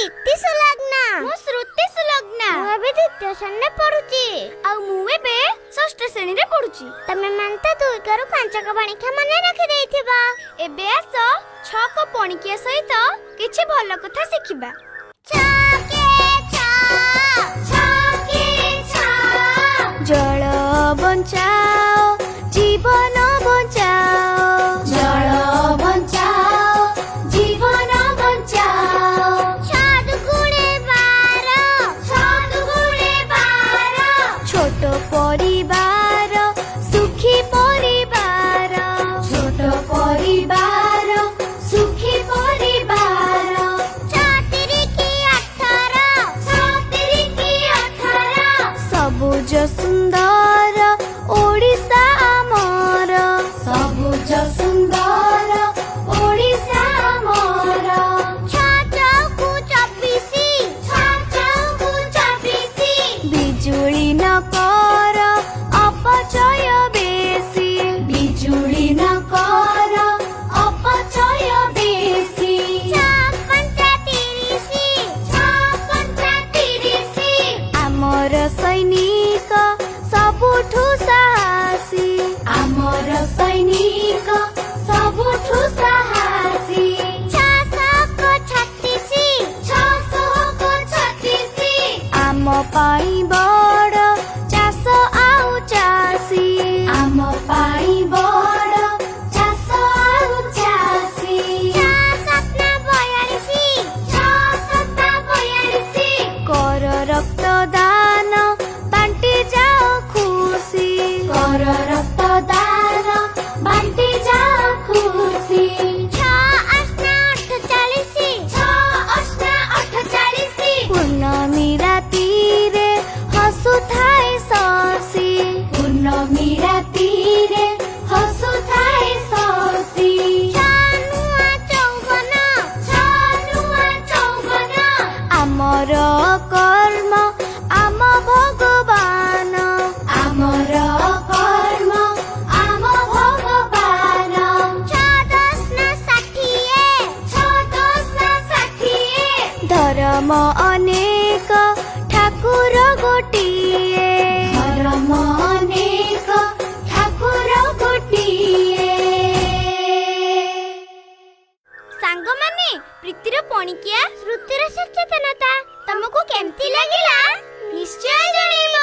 ଇତି ସୁଲଗ୍ନା। ମୁଁ ଶ୍ରୁତି ସୁଲଗ୍ନା। ମୁଁ ଏବେ ଦ୍ୱିତୀୟ ଶ୍ରେଣୀରେ ପଢୁଛି। ଆଉ ମୁଁ ଏବେ ଷଷ୍ଠ ଶ୍ରେଣୀରେ ପଢୁଛି। ତମେ ମାନେ ତ 2 ରୁ 5 ପଣିକିଆ ମନେ ରଖିଦେଇଥିବ। ଏବେ ଆସ 6 ପଣିକିଆ ସହିତ କିଛି ଭଲ କଥା ଶିଖିବା। ଜଳ ବଞ୍ଚାଅ ଜୀବନ ବଞ୍ଚାଅ। ଜଳ ବଞ୍ଚାଅ ଜୀବନ ବଞ୍ଚାଅ। ଛାଦ ଗୁଳେ ବାର ଛୋଟ ପରିବାର ସୁଖୀ ପରିବାର। ଛୋଟ ପରିବାର ସୁଖୀ ପରିବାର। 18 ସବୁଜ ସୁନ୍ଦର ଓଡ଼ିଶା ଆମର। ସବୁଜ ସୁନ୍ଦର ଓଡ଼ିଶା ଆମର। 24 ବିଜୁଳି ନ କର ଅପଚୟ ବେଶୀ। ବିଜୁଳି ନ କର ଅପଚୟ ବେଶୀ। 6 ଆମର ସୈନିକ ସବୁଠୁ ସାହସୀ। ଆମର ସୈନିକ ସବୁଠୁ ସାହସୀ। 636 ଆମ ପାଇଁ ବଡ଼ ଚାଷ ଆଉ ଚାଷୀ। ଆମ ପାଇଁ ବଡ଼ ଚାଷ ଆଉ ଚାଷୀ। 642 କର ରକ୍ତଦାନ ବାଣ୍ଟି ଯାଅ ଖୁସି। କର ରକ୍ତଦାନ ବାଣ୍ଟି ଯାଅ ଖୁସି। 6 ପୂର୍ଣ୍ଣମୀ ରାତିରେ ହସୁଥାଏ ଶଶୀ। ପୂର୍ଣ୍ଣମୀ ରାତିରେ ହସୁଥାଏ ଶଶୀ। 6 ଆମର କର୍ମ ଆମ ଭଗବାନ। ଆମର କର୍ମ ଆମ ଭଗବାନ। 6 ଧର୍ମ ଅନେକ ଠାକୁର ଗୋଟିଏ। ଧର୍ମ ଅନେକ ଠାକୁର ଗୋଟିଏ। ସାଙ୍ଗମାନେ, ପ୍ରୀତିର ପଣିକିଆ ଶ୍ରୁତିର ସଚେତନତା ତମକୁ କେମିତି ଲାଗିଲା ନିଶ୍ଚୟ ଜଣେଇବ।